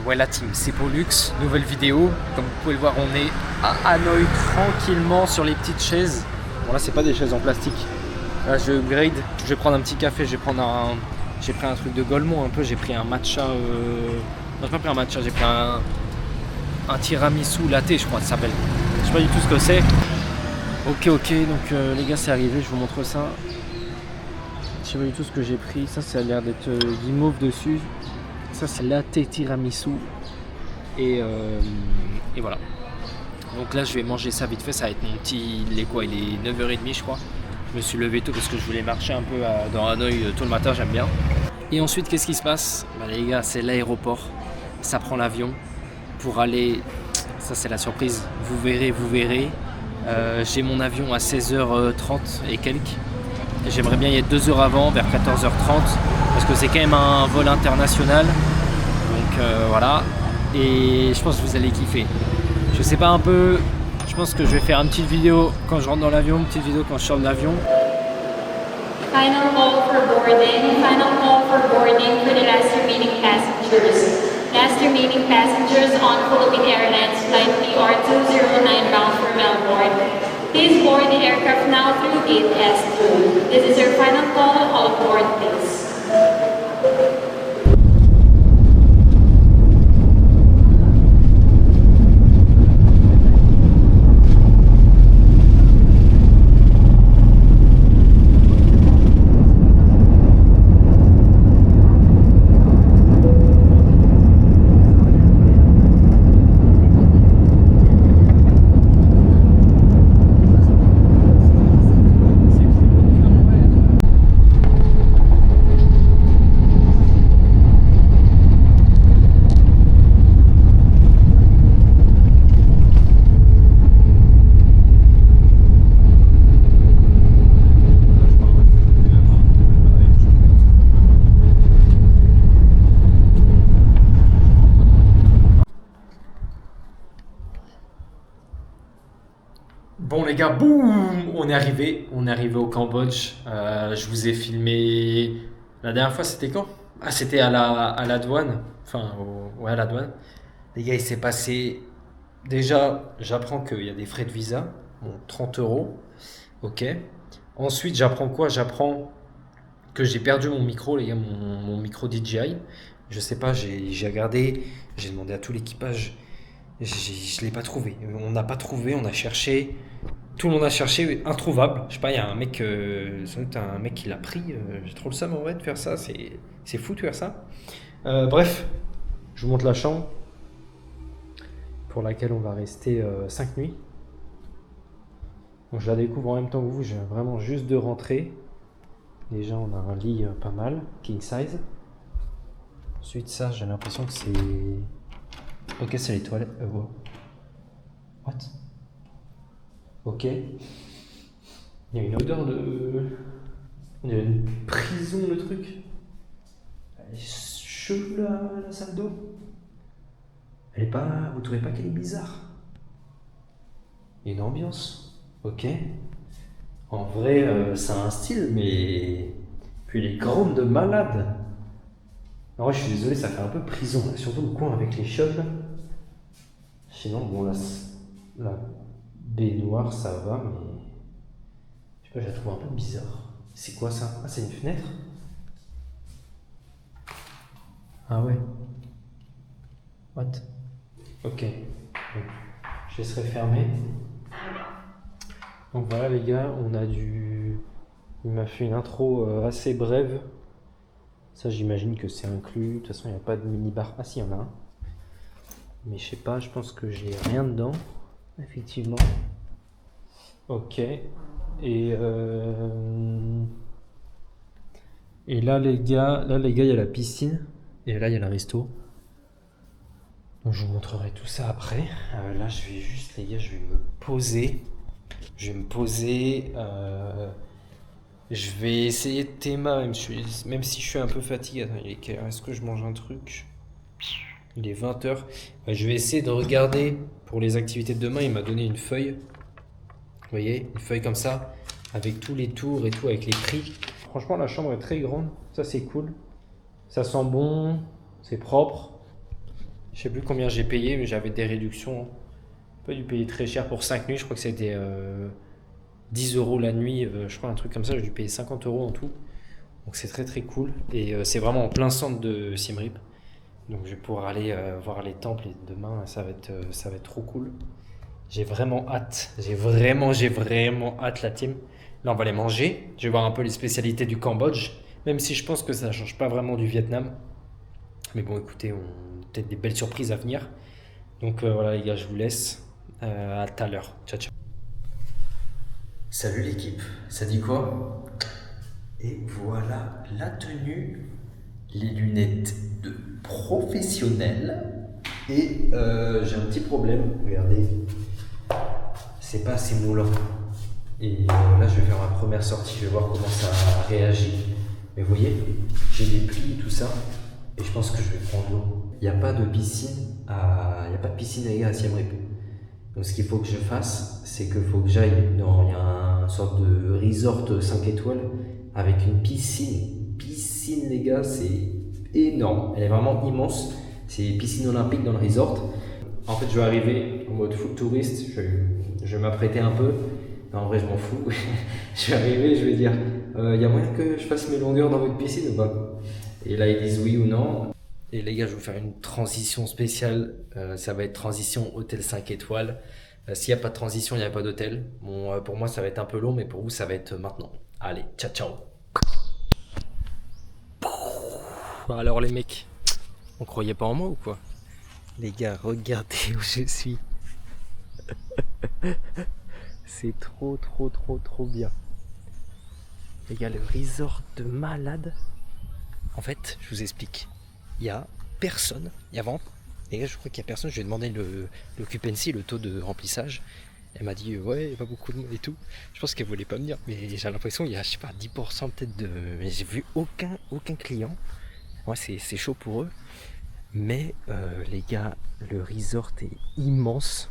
ouais la team, c'est Pollux, nouvelle vidéo. Comme vous pouvez le voir, on est à Hanoï tranquillement sur les petites chaises. Bon là c'est pas des chaises en plastique. Là je grade, je vais prendre un petit café, j'ai pris un truc de Golemont un peu, j'ai pris un matcha. Non j'ai pas pris un matcha, j'ai pris un tiramisu latte je crois que ça s'appelle. Je sais pas du tout ce que c'est. Ok donc les gars c'est arrivé, je vous montre ça. Je sais pas du tout ce que j'ai pris, ça a l'air d'être guimauve dessus. Ça c'est latte tiramisu et voilà. Donc là je vais manger ça vite fait, ça va être mon petit... Il est quoi? Il est 9h30 je crois. Je me suis levé tôt parce que je voulais marcher un peu dans Hanoï tôt le matin, j'aime bien. Et ensuite qu'est-ce qui se passe? Bah les gars c'est l'aéroport, ça prend l'avion pour aller... Ça c'est la surprise, vous verrez. J'ai mon avion à 16h30 et quelques. J'aimerais bien y être 2 heures avant, vers 14h30, parce que c'est quand même un vol international. Donc voilà. Et je pense que vous allez kiffer. Je sais pas un peu, je pense que je vais faire une petite vidéo quand je rentre dans l'avion, une petite vidéo quand je sors de l'avion. Final call for boarding for the last remaining passengers. Last remaining passengers on Philippine Airlines flight PR209 bound for Melbourne. Please board the aircraft now through gate S2. This is your final call. All aboard, please. Bon les gars, boum, on est arrivé au Cambodge. Je vous ai filmé la dernière fois, c'était quand? Ah, c'était à la douane. Enfin, ouais, à la douane. Les gars, il s'est passé. Déjà, j'apprends qu'il y a des frais de visa. Bon, 30 euros. Ok. Ensuite, j'apprends quoi? J'apprends que j'ai perdu mon micro, les gars, mon micro DJI. Je sais pas, j'ai regardé, j'ai demandé à tout l'équipage. Je l'ai pas trouvé. On n'a pas trouvé, on a cherché. Tout le monde a cherché, introuvable. Je sais pas, il y a un mec, sans doute un mec qui l'a pris. J'ai trop le seum en vrai de faire ça. C'est fou de faire ça. Bref, je vous montre la chambre pour laquelle on va rester 5 nuits. Donc je la découvre en même temps que vous. Je viens vraiment juste de rentrer. Déjà, on a un lit pas mal, king size. Ensuite, ça, j'ai l'impression que c'est. Ok, c'est les toilettes. Wow. What? Ok. Il y a une odeur de. On dirait une prison, le truc. Elle est chelou la salle d'eau. Elle est pas. Vous trouvez pas qu'elle est bizarre? Il y a une ambiance. Ok. En vrai, ça a un style, mais. Puis elle est grande de malade. En vrai, je suis désolé, ça fait un peu prison, là. Surtout le coin avec les chiottes. Là. Sinon, bon, la baignoire, ça va, mais. Je sais pas, je la trouve un peu bizarre. C'est quoi ça? Ah, c'est une fenêtre? Ah ouais. What? Ok. Bon. Je laisserai fermer. Donc voilà les gars, on a dû... Il m'a fait une intro assez brève. Ça j'imagine que c'est inclus. De toute façon il n'y a pas de mini-bar. Ah si, il y en a un. Mais je sais pas, je pense que j'ai rien dedans. Effectivement. Ok. Et là les gars, il y a la piscine. Et là il y a la resto. Donc je vous montrerai tout ça après. Là je vais juste les gars, je vais me poser. Je vais essayer de théma, même si je suis un peu fatigué. Attends, il est quelle heure? Est-ce que je mange un truc? Il est 20h. Je vais essayer de regarder pour les activités de demain. Il m'a donné une feuille. Vous voyez, une feuille comme ça, avec tous les tours et tout, avec les prix. Franchement, la chambre est très grande. Ça, c'est cool. Ça sent bon. C'est propre. Je sais plus combien j'ai payé, mais j'avais des réductions. Pas dû payer très cher pour 5 nuits. Je crois que c'était 10 euros la nuit. Je crois un truc comme ça. J'ai dû payer 50 euros en tout. Donc c'est très très cool. Et c'est vraiment en plein centre de Siem Reap. Donc je vais pouvoir aller voir les temples et demain. Ça va être trop cool. J'ai vraiment hâte. J'ai vraiment hâte la team. Là on va aller manger. Je vais voir un peu les spécialités du Cambodge. Même si je pense que ça ne change pas vraiment du Vietnam. Mais bon écoutez, peut-être des belles surprises à venir. Donc voilà les gars, je vous laisse. À tout à l'heure. Ciao ciao. Salut l'équipe, ça dit quoi? Et voilà la tenue, les lunettes de professionnel. Et j'ai un petit problème, regardez, c'est pas assez moulant. Et là je vais faire ma première sortie, je vais voir comment ça réagit. Mais vous voyez, j'ai des plis tout ça, et je pense que je vais prendre l'eau. Il n'y a pas de piscine les gars à Siem Reap. Donc ce qu'il faut que je fasse, c'est qu'il faut que j'aille dans, il y a une sorte de resort 5 étoiles avec une piscine. Piscine les gars, c'est énorme, elle est vraiment immense. C'est piscine olympique dans le resort. En fait je vais arriver en mode full touriste, je vais m'apprêter un peu. Non, en vrai je m'en fous. Je vais arriver, je vais dire, y a moyen que je fasse mes longueurs dans votre piscine ou pas? Et là ils disent oui ou non. Et les gars, je vais vous faire une transition spéciale. Ça va être transition hôtel 5 étoiles. S'il n'y a pas de transition, il n'y a pas d'hôtel. Bon, pour moi, ça va être un peu long, mais pour vous, ça va être maintenant. Allez, ciao, ciao. Alors les mecs, on croyait pas en moi ou quoi? Les gars, regardez où je suis. C'est trop bien. Les gars, le resort de malade. En fait, je vous explique. Il y a personne, il y a vraiment, et je crois qu'il y a personne. Je lui ai demandé l'occupancy, le taux de remplissage. Elle m'a dit ouais, il y a pas beaucoup de monde et tout. Je pense qu'elle voulait pas me dire, mais j'ai l'impression qu'il y a, je sais pas, 10% peut-être de. Mais j'ai vu aucun client. Ouais, c'est chaud pour eux. Mais les gars, le resort est immense.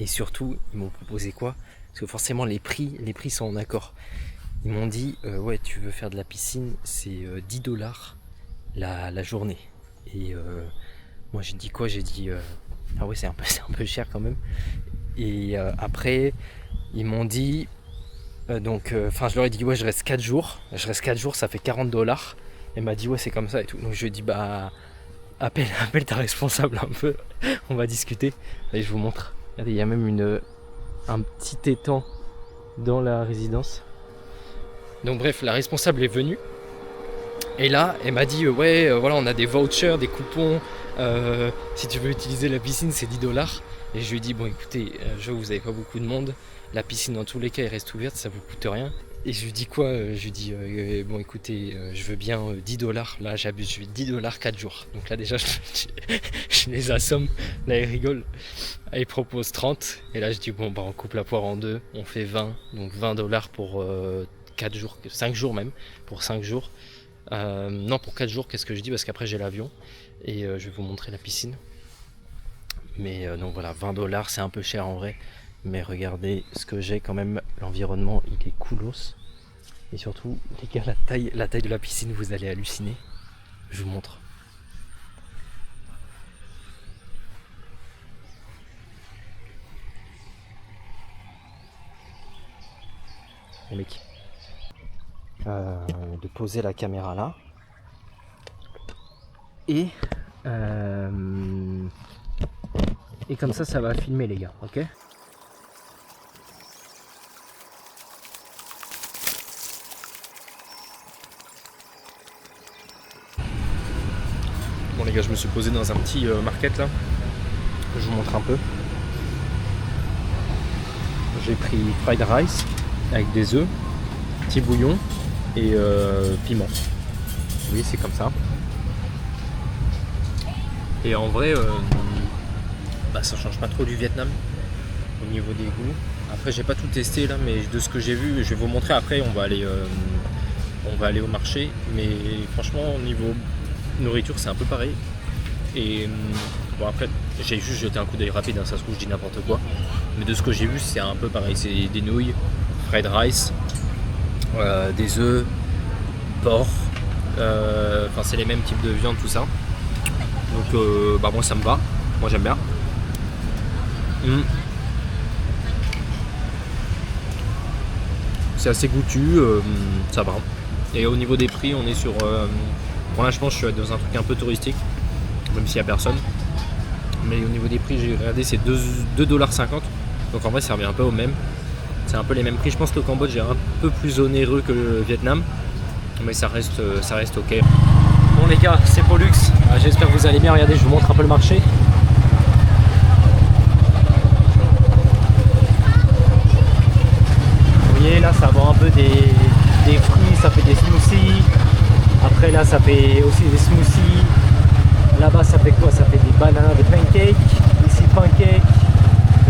Et surtout, ils m'ont proposé quoi? Parce que forcément les prix sont en accord. Ils m'ont dit ouais, tu veux faire de la piscine, c'est 10$ la journée. Et moi j'ai dit quoi? J'ai dit ah ouais, c'est un peu cher quand même. Et après ils m'ont dit je leur ai dit ouais, je reste 4 jours, ça fait 40$. Elle m'a dit ouais, c'est comme ça et tout. Donc je lui ai dit bah appelle ta responsable un peu. On va discuter. Allez, je vous montre. Regardez, il y a même un petit étang dans la résidence. Donc bref, la responsable est venue. Et là, elle m'a dit ouais, voilà, on a des vouchers, des coupons. Si tu veux utiliser la piscine, c'est 10$. Et je lui ai dit bon, écoutez, vous avez pas beaucoup de monde. La piscine, dans tous les cas, elle reste ouverte, ça vous coûte rien. Et je lui dis quoi? Je lui dis bon, écoutez, je veux bien 10$. Là, j'abuse, je lui dis 10$ 4 jours. Donc là, déjà, je les assomme. Là, elle rigole. Elle propose 30. Et là, je dis bon, bah, on coupe la poire en deux. On fait 20. Donc 20$ pour 4 jours, 5 jours même. Pour 5 jours. Non, pour 4 jours, qu'est-ce que je dis? Parce qu'après j'ai l'avion et je vais vous montrer la piscine. Mais donc voilà, 20$, c'est un peu cher en vrai. Mais regardez ce que j'ai quand même, l'environnement il est coolos. Et surtout, les gars, la taille de la piscine, vous allez halluciner. Je vous montre. Les mecs. De poser la caméra là et comme ça va filmer les gars, ok? Bon les gars, je me suis posé dans un petit market là, je vous montre un peu. J'ai pris fried rice avec des œufs, petit bouillon et piment. Oui, c'est comme ça. Et en vrai, ça change pas trop du Vietnam au niveau des goûts. Après, j'ai pas tout testé là, mais de ce que j'ai vu, je vais vous montrer après. On va aller au marché, mais franchement, au niveau nourriture, c'est un peu pareil. Et bon, après, j'ai juste jeté un coup d'œil rapide, hein, ça se trouve, je dis n'importe quoi. Mais de ce que j'ai vu, c'est un peu pareil. C'est des nouilles, fried rice, des œufs, porc, c'est les mêmes types de viande, tout ça. Donc moi ça me va, moi j'aime bien. C'est assez goûtu, ça va. Et au niveau des prix, on est sur... bon là je pense que je suis dans un truc un peu touristique, même s'il n'y a personne. Mais au niveau des prix, j'ai regardé, c'est 2,50$. Donc en vrai ça revient un peu au même. C'est un peu les mêmes prix. Je pense que le Cambodge est un peu plus onéreux que le Vietnam. Mais ça reste ok. Bon les gars, c'est Pollux. J'espère que vous allez bien. Regardez, je vous montre un peu le marché. Vous voyez là, ça vend un peu des fruits, ça fait des smoothies. Après là, ça fait aussi des smoothies. Là-bas, ça fait quoi? Ça fait des bananes, des pancakes. Ici, pancakes.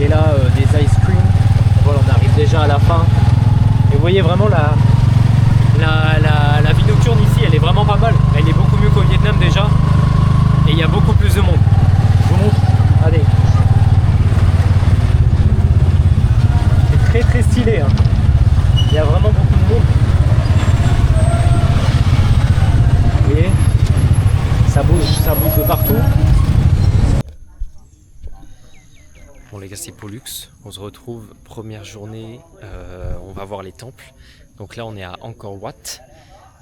Et là, des ice cream. Voilà, on arrive déjà à la fin. Et vous voyez vraiment la vie nocturne ici, elle est vraiment pas mal. Elle est beaucoup mieux qu'au Vietnam déjà. Et il y a beaucoup plus de monde. Je vous montre. Allez. C'est très stylé. Hein. Il y a vraiment beaucoup de monde. Vous voyez, ça bouge de partout. Bon les gars, c'est Pollux. On se retrouve première journée. On va voir les temples. Donc là on est à Angkor Wat.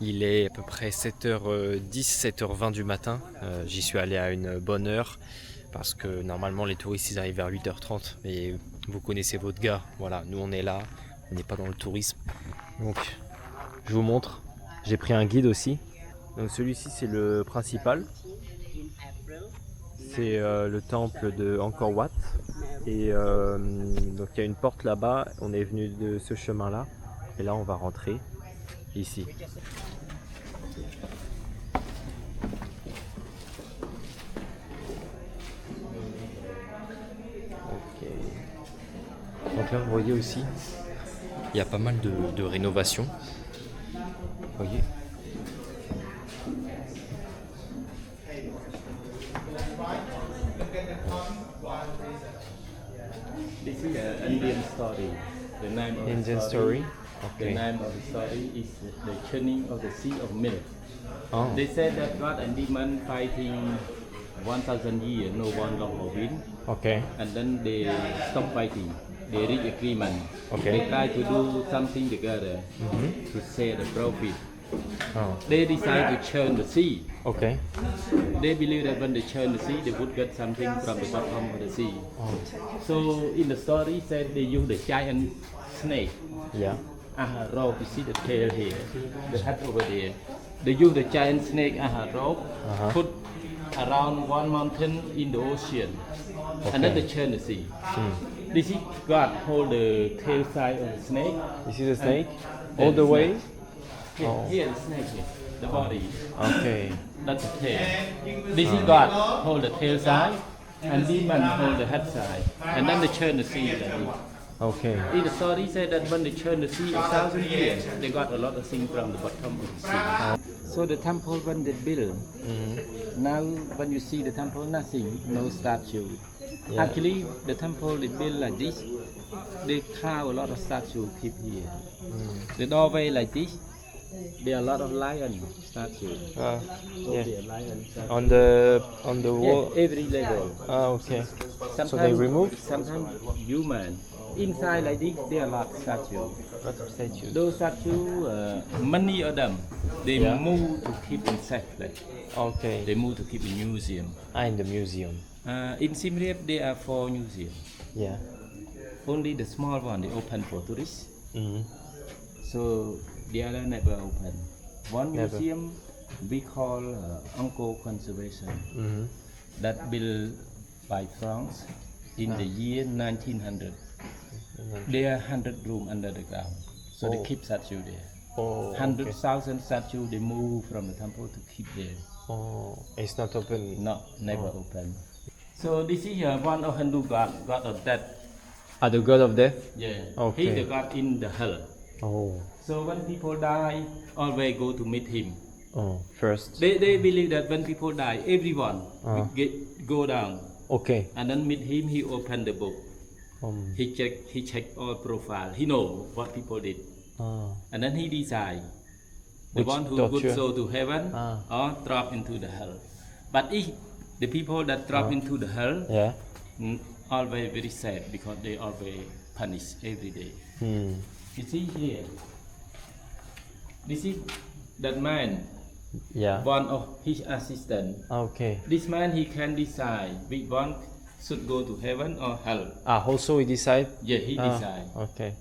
Il est à peu près 7h10, 7h20 du matin. J'y suis allé à une bonne heure parce que normalement les touristes ils arrivent vers 8h30. Mais vous connaissez votre gars. Voilà, nous on est là. On n'est pas dans le tourisme. Donc je vous montre. J'ai pris un guide aussi. Donc celui-ci c'est le principal. C'est le temple de Angkor Wat. Et donc il y a une porte là-bas. On est venu de ce chemin-là. Et là on va rentrer ici. Ok. Donc là vous voyez aussi, il y a pas mal de rénovations. Vous voyez. This is an Indian story. The name of Indian the story. The Okay. name of the story is the churning of the sea of milk. Oh. They said that God and demon fighting 1,000 years, no one lost or win, Okay. and then they stop fighting. They reach agreement. Okay. They try to do something together to share the profit. Oh. They decide to churn the sea. Okay. They believe that when they churn the sea, they would get something from the bottom of the sea. Oh. So in the story said they use the giant snake Yeah. as a rope. You see the tail here, the head over there. They use the giant snake as a rope, put around one mountain in the ocean, and then they churn the sea. This is God hold the tail side of the snake. You see the snake? Yeah, All the the way? snake. Here, Oh. here the snake here, the body. Okay. That's the tail. This is God hold the tail side, and demon hold the head side, and then they churn the sea. Like this. Okay. In the story said that when they churn the sea 1,000 years, they got a lot of things from the bottom of the sea. So the temple when they build, now when you see the temple, nothing, no statue. Yeah. Actually, the temple they build like this, they carve a lot of statue keep here. The doorway like this, there are a lot of lion statue. Yeah. There are lion statue. On the Yeah, wall. every level. Okay. Sometimes, So they remove? Sometimes human. Inside like this, there are a lot of statue. Lots of statues. Those statues, many of them, they Yeah. move to keep in safe place. Okay. They move to keep in museum. In the museum. In Siem Reap, there are 4 museums. Yeah. Only the small one they open for tourists. Mm-hmm. So the other never open. One Never. museum we call Angkor Conservation. Mm-hmm. That built by France in the year 1900. There are 100 rooms under the ground. So they Oh. keep statue there. Oh. 100,000 statue they move from the temple to keep there. Oh. It's not open. No, never open. So this is one of Hindu god, god of death. The god of death. Yeah. Okay. He's the god in the hell. Oh. So when people die, always go to meet him. Oh. First. They believe that when people die, everyone will go down Okay. and then meet him. He open the book. He check all profile. He know what people did, and then he decide the Which one who torture? good soul to heaven or drop into the hell. But if the people that drop into the hell Yeah. always very sad because they always punished every day. You see here, this is that man, Yeah. one of his assistant. Okay. This man he can decide which one should go to heaven or hell. Also he decide. Yeah, he decide. Okay.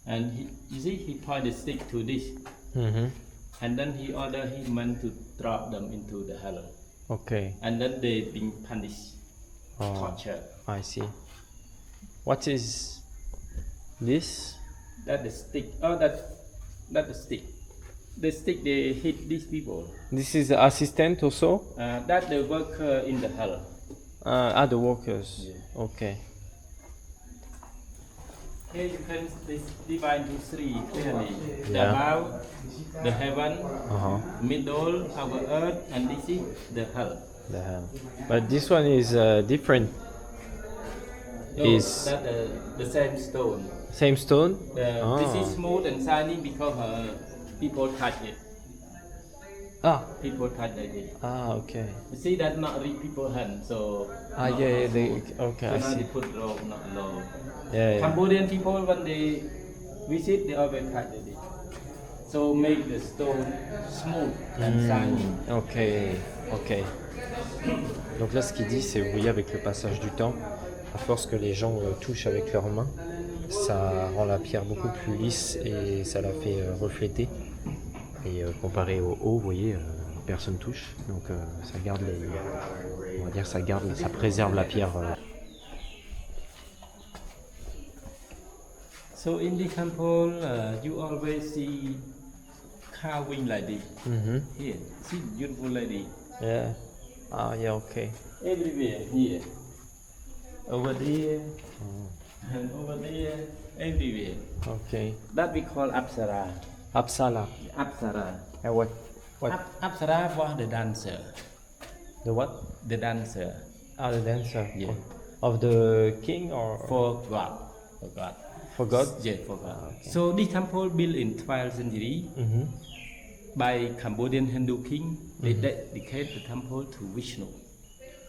And you see, he point the stick to this, Mm-hmm. and then he order his man to drop them into the hell, Okay. and then they being punished, tortured. I see. What is this? That the stick. Oh, that the stick. The stick they hit these people. This is the assistant also? That the worker in the hell. The workers. Yeah. Okay. Here you can divide into three clearly. The Yeah. above, the heaven, middle, our earth, and this is the hell. The hell. But this one is different. No, Is- that the same stone. Same stone? This is smooth and shiny because people touch it. People touch it. Okay. You see that not real people hand, so. Yeah, okay, I So now see. they put low, not low. Yeah. Cambodian people when they visit, they always touch it. So make the stone smooth and shiny. Ok. Donc là, ce qu'il dit, c'est, vous voyez, avec le passage du temps, à force que les gens touchent avec leurs mains, ça rend la pierre beaucoup plus lisse et ça la fait refléter. Et comparé au haut, vous voyez, personne touche. Donc ça garde on va dire, ça préserve la pierre. So in the temple, you always see carving like this. Here, see beautiful lady. Yeah. Yeah, okay. Everywhere, here, over there, and over there, everywhere. Okay. That we call Apsara. Apsala. Apsara. What? Apsara was the dancer. The what? The dancer The dancer. Yeah. Of the king or for God. For God. for God? Yeah, for God. So this temple built in 12th century by Cambodian Hindu king. They dedicate the temple to Vishnu.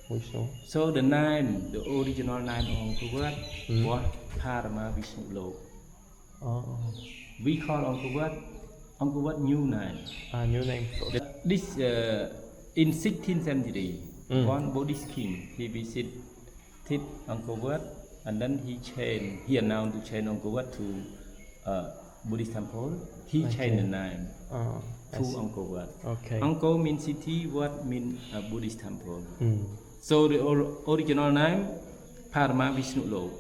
Vishnu. So the name, the original name of Angkor Wat was Parama Vishnu Lok. We call Angkor Wat new name. New name. This in 16th century, one Buddhist king he visited Angkor Wat, and then he announced to change Angkor Wat to Buddhist temple. He changed the name to Angkor Wat. Okay. Angkor means city, Wat means Buddhist temple. So the original name Parama Vishnu Lok.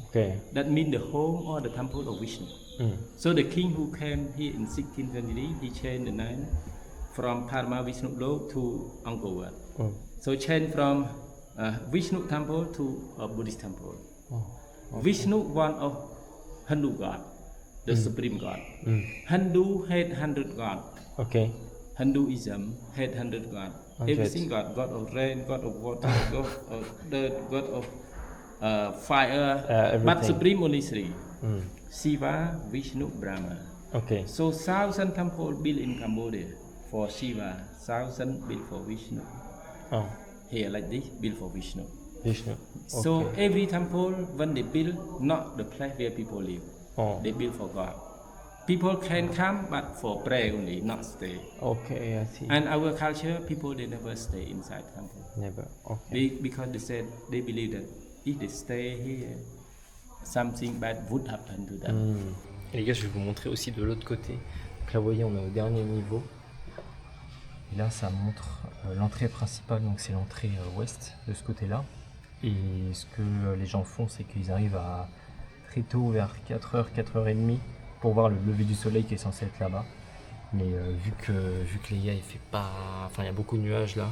Okay. That means the home or the temple of Vishnu. So the king who came here in 16th century, he changed the name from Parama Vishnu Lok to Angkor Wat. So change from Vishnu temple to a Buddhist temple. Vishnu one of Hindu god, the supreme god. Hindu had 100 god. Okay. Hinduism had 100 god. Everything god of rain, god of water, god of dirt, god of fire. Everything. But supreme only three. Shiva, Vishnu, Brahma. Okay. So 1,000 temple built in Cambodia for Shiva, 1,000 built for Vishnu. Here like this, built for Vishnu. Vishnu. So every temple when they build, not the place where people live. They build for God. People can come but for prayer only, not stay. Okay, I see. And our culture, people they never stay inside temple. Never. Okay. Because they said they believe that if they stay here, something bad would happen to them. Et les gars, je vais vous montrer aussi de l'autre côté. Donc là, vous voyez, on est au dernier niveau. Et là, ça montre l'entrée principale, donc c'est l'entrée ouest de ce côté-là. Et ce que les gens font, c'est qu'ils arrivent à très tôt, vers 4h, 4h30, pour voir le lever du soleil qui est censé être là-bas. Mais vu que les gars, il fait pas... Enfin, il y a beaucoup de nuages là.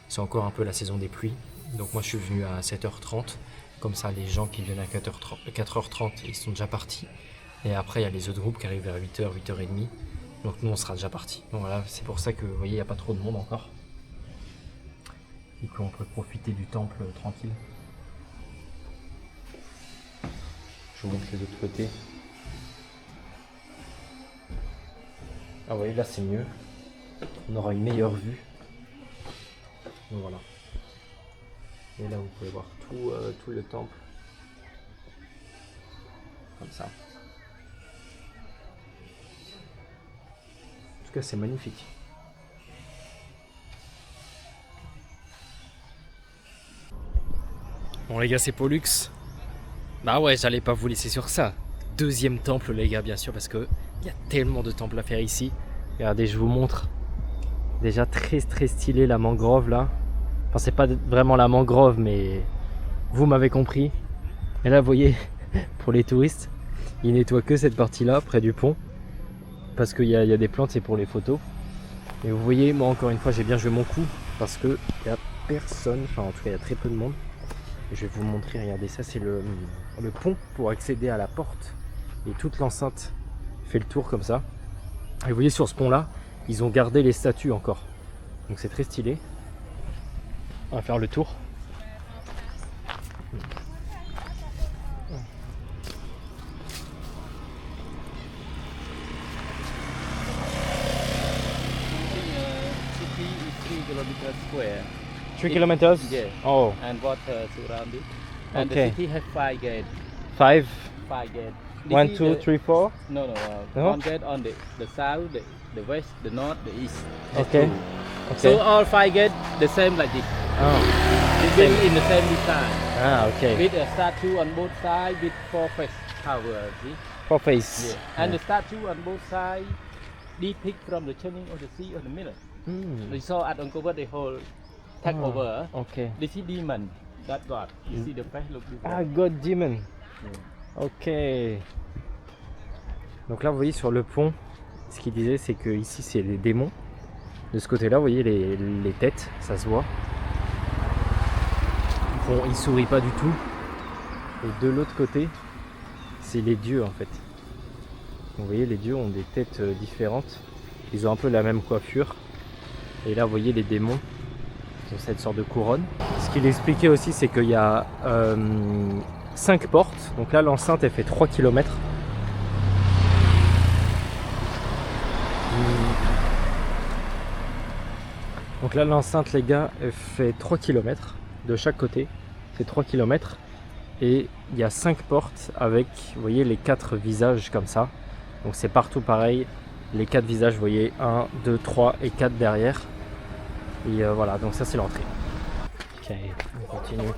C'est encore un peu la saison des pluies. Donc moi, je suis venu à 7h30. Comme ça, les gens qui viennent à 4h30, ils sont déjà partis. Et après, il y a les autres groupes qui arrivent vers 8h, 8h30. Donc nous, on sera déjà partis. Donc voilà, c'est pour ça que, vous voyez, il n'y a pas trop de monde encore. Et qu'on peut profiter du temple tranquille. Je vous montre les autres côtés. Ah oui, là c'est mieux. On aura une meilleure vue. Donc voilà. Et là, vous pouvez voir tout le temple. Comme ça. En tout cas, c'est magnifique. Bon les gars, c'est Pollux. Bah ouais, j'allais pas vous laisser sur ça. Deuxième temple les gars, bien sûr, parce que il y a tellement de temples à faire ici. Regardez, je vous montre. Déjà très stylé la mangrove là. Enfin c'est pas vraiment la mangrove, mais vous m'avez compris. Et là vous voyez, pour les touristes, ils nettoient que cette partie là, près du pont. Parce qu'il y a des plantes, c'est pour les photos. Et vous voyez, moi encore une fois, j'ai bien joué mon coup. Parce que il y a personne, enfin en tout cas il y a très peu de monde. Je vais vous montrer, regardez, ça c'est le pont pour accéder à la porte. Et toute l'enceinte fait le tour comme ça. Et vous voyez sur ce pont là, ils ont gardé les statues encore. Donc c'est très stylé. On va faire le tour. City is 3 kilometers square. 3 kilometers? Yeah. Oh, And water surrounded. And Okay. the city has 5 gates. 5. 5 gates. 1, 2, 3, 4. No. No? One gate on the south, the west, the north, the east. Has Okay. two. Okay. So all 5 gates the same like this. Oh. They built in the same design. Ah, ok. With a statue on both sides with 4 face tower. See? 4 face. Yeah. And the statue on both sides depict from the churning of the sea on the middle. We saw at Uncover the whole take over. Ok. They see demon, that God. You see the face look Ah, different. God Demon. Ok. Donc là, vous voyez sur le pont, ce qu'il disait, c'est que ici c'est les démons. De ce côté-là, vous voyez les têtes, ça se voit. Bon, ils sourient pas du tout. Et de l'autre côté, c'est les dieux en fait. Vous voyez, les dieux ont des têtes différentes. Ils ont un peu la même coiffure. Et là, vous voyez les démons. Ils ont cette sorte de couronne. Ce qu'il expliquait aussi, c'est qu'il y a 5 portes. Donc là, l'enceinte, elle fait 3 km. Donc là, l'enceinte, les gars, elle fait 3 km de chaque côté. C'est 3 km. Et il y a 5 portes avec, vous voyez, les 4 visages comme ça. Donc c'est partout pareil. Les 4 visages, vous voyez, 1, 2, 3 et 4 derrière. Et voilà, donc ça c'est l'entrée. Ok, on continue.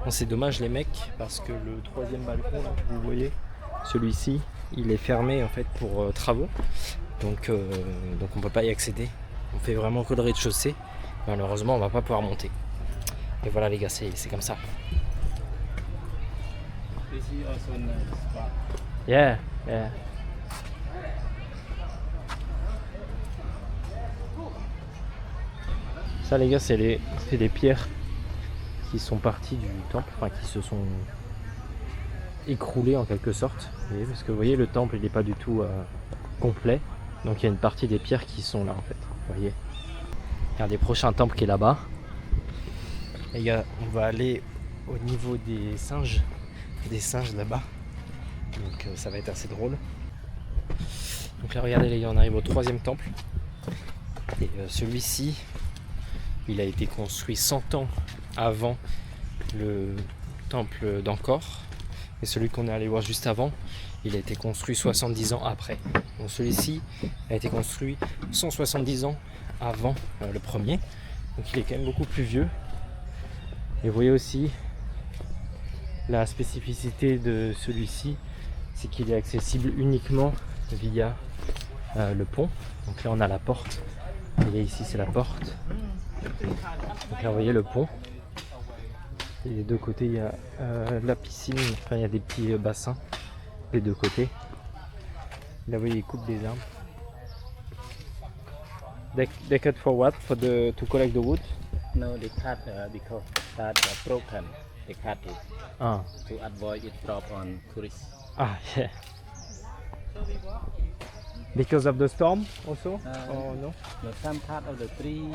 Bon, c'est dommage les mecs, parce que le troisième balcon, là, vous voyez, celui-ci, il est fermé en fait pour travaux. Donc on peut pas y accéder. On fait vraiment que le rez-de-chaussée. Malheureusement, on va pas pouvoir monter. Et voilà les gars, c'est comme ça. They see also in the spot. Yeah. Ça les gars, c'est des pierres qui sont parties du temple, enfin qui se sont écroulées en quelque sorte. Vous voyez, parce que vous voyez, le temple il n'est pas du tout complet. Donc il y a une partie des pierres qui sont là en fait. Vous voyez. Il y a un des prochains temples qui est là-bas. Les gars, on va aller au niveau des singes. Des singes là-bas. Donc ça va être assez drôle. Donc là regardez les gars, on arrive au troisième temple. Et celui-ci, il a été construit 100 ans avant le temple d'Angkor. Et celui qu'on est allé voir juste avant, il a été construit 70 ans après. Donc celui-ci a été construit 170 ans avant le premier. Donc il est quand même beaucoup plus vieux. Et vous voyez aussi la spécificité de celui-ci, c'est qu'il est accessible uniquement via le pont. Donc là on a la porte. Et ici c'est la porte. Donc là vous voyez le pont. Et des deux côtés il y a la piscine, enfin il y a des petits bassins des deux côtés. Là vous voyez ils coupent des arbres. They cut for what? To collect the wood? No, they cut because that broken. They cut it Ah, to avoid it drop on tourists. ah yeah. Because of the storm also? Oh no? No, some part of the tree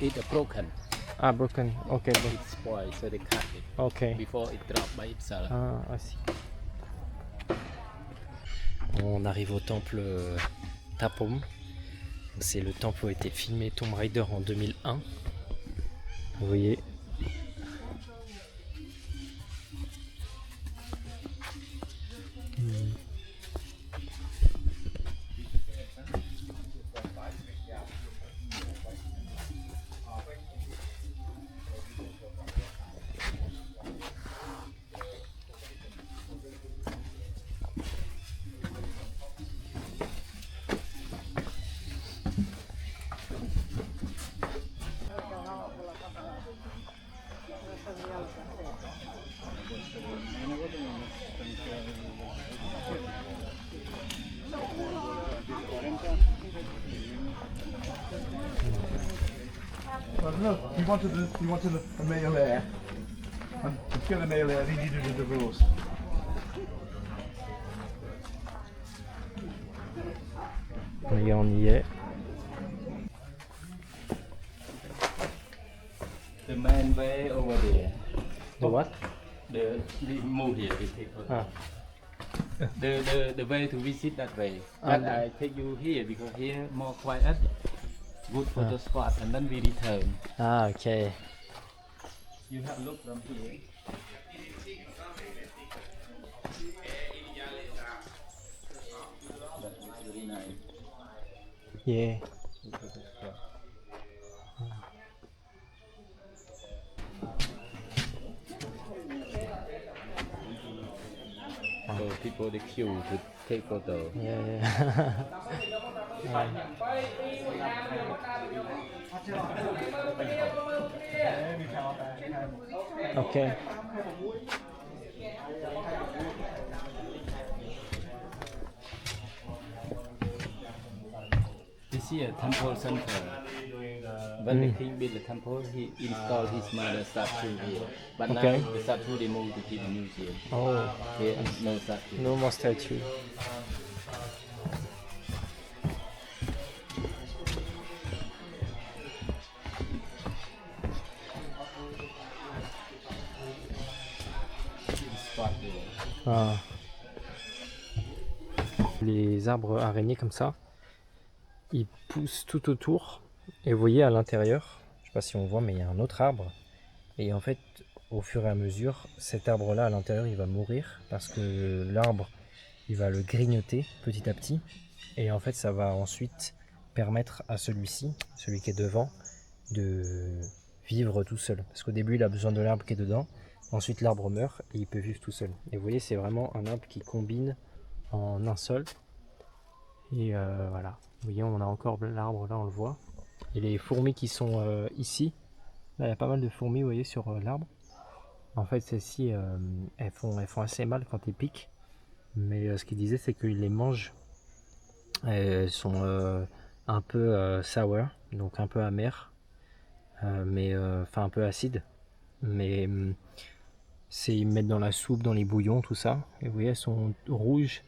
it broken. Ah, broken. Okay, It's spoiled, so they cut it okay. before it drop by itself. Ah, I see. On arrive au temple Tapom. C'est le temple où a été filmé Tomb Raider en 2001. Vous voyez. No, he wanted a male heir. And to kill a male heir, he needed a divorce. Et on y est. The main way over there. The what? The move here. We take photo. Ah. The way to visit that way. But I take you here because here more quiet, good photo spot, and then we return. Ah, ok. You have a look from here. That's very nice. Yeah. So people they queue to take photo. Yeah. Okay. This is a temple center. When the king built the temple, he installed his mother statue here. But Okay. now the statue they moved to the museum. Oh, Here is no statue. no more statue. Spot there. Ah. Les arbres araignées comme ça, ils poussent tout autour. Et vous voyez à l'intérieur, je sais pas si on voit, mais il y a un autre arbre. Et en fait, au fur et à mesure, cet arbre-là à l'intérieur, il va mourir parce que l'arbre, il va le grignoter petit à petit. Et en fait, ça va ensuite permettre à celui-ci, celui qui est devant, de vivre tout seul. Parce qu'au début, il a besoin de l'arbre qui est dedans. Ensuite, l'arbre meurt et il peut vivre tout seul. Et vous voyez, c'est vraiment un arbre qui combine en un seul. Et voilà. Vous voyez, on a encore l'arbre là, on le voit. Et les fourmis qui sont ici, là, il y a pas mal de fourmis, vous voyez, sur l'arbre. En fait, celles-ci, elles font assez mal quand ils piquent. Mais ce qu'ils disaient, c'est qu'ils les mangent. Elles sont un peu sour, donc un peu amères, enfin un peu acides. Mais ils mettent dans la soupe, dans les bouillons, tout ça. Et vous voyez, elles sont rouges.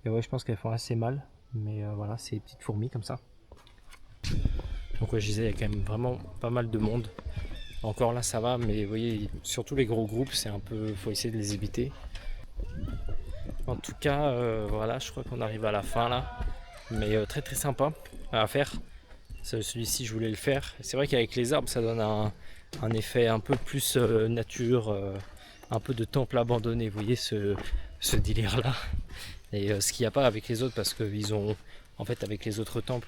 Et ouais, je pense qu'elles font assez mal. Mais voilà, c'est des petites fourmis comme ça. Donc ouais, je disais, il y a quand même vraiment pas mal de monde. Encore là, ça va, mais vous voyez, surtout les gros groupes, c'est un peu, faut essayer de les éviter. En tout cas, voilà, je crois qu'on arrive à la fin là. Mais très très sympa à faire. Celui-ci, je voulais le faire. C'est vrai qu'avec les arbres, ça donne un effet un peu plus nature, un peu de temple abandonné. Vous voyez ce délire là. Et ce qu'il n'y a pas avec les autres, parce qu'ils ont, en fait, avec les autres temples,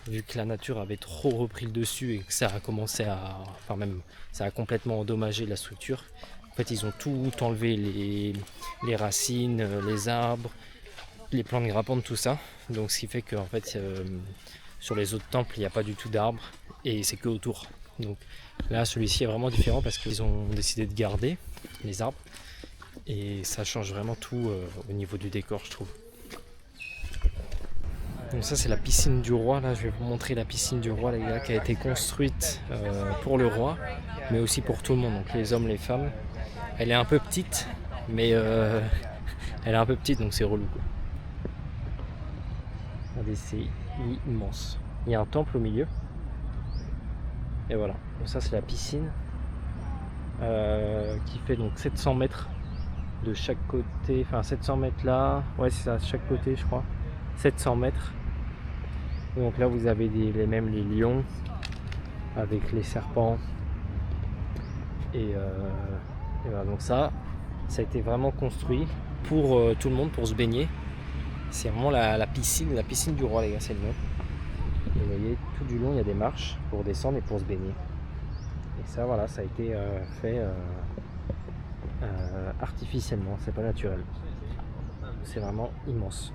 vu que la nature avait trop repris le dessus et que ça a commencé à, enfin même, ça a complètement endommagé la structure. En fait, ils ont tout enlevé, les racines, les arbres, les plantes grimpantes, tout ça. Donc, ce qui fait que, en fait, sur les autres temples, il n'y a pas du tout d'arbres et c'est que autour. Donc là, celui-ci est vraiment différent parce qu'ils ont décidé de garder les arbres et ça change vraiment tout au niveau du décor, je trouve. Donc ça, c'est la piscine du roi. Là, je vais vous montrer la piscine du roi, les gars, qui a été construite pour le roi, mais aussi pour tout le monde, donc les hommes, les femmes. Elle est un peu petite, mais elle est un peu petite, donc c'est relou, quoi. Regardez, c'est immense. Il y a un temple au milieu. Et voilà. Donc ça, c'est la piscine qui fait donc 700 mètres de chaque côté. Enfin, 700 mètres là. Ouais, c'est ça, chaque côté, je crois. 700 mètres. Donc là, vous avez les lions avec les serpents. Et voilà, donc ça a été vraiment construit pour tout le monde, pour se baigner. C'est vraiment la piscine du roi, les gars, c'est le nom. Et vous voyez, tout du long, il y a des marches pour descendre et pour se baigner. Et ça, voilà, ça a été fait artificiellement, c'est pas naturel. C'est vraiment immense.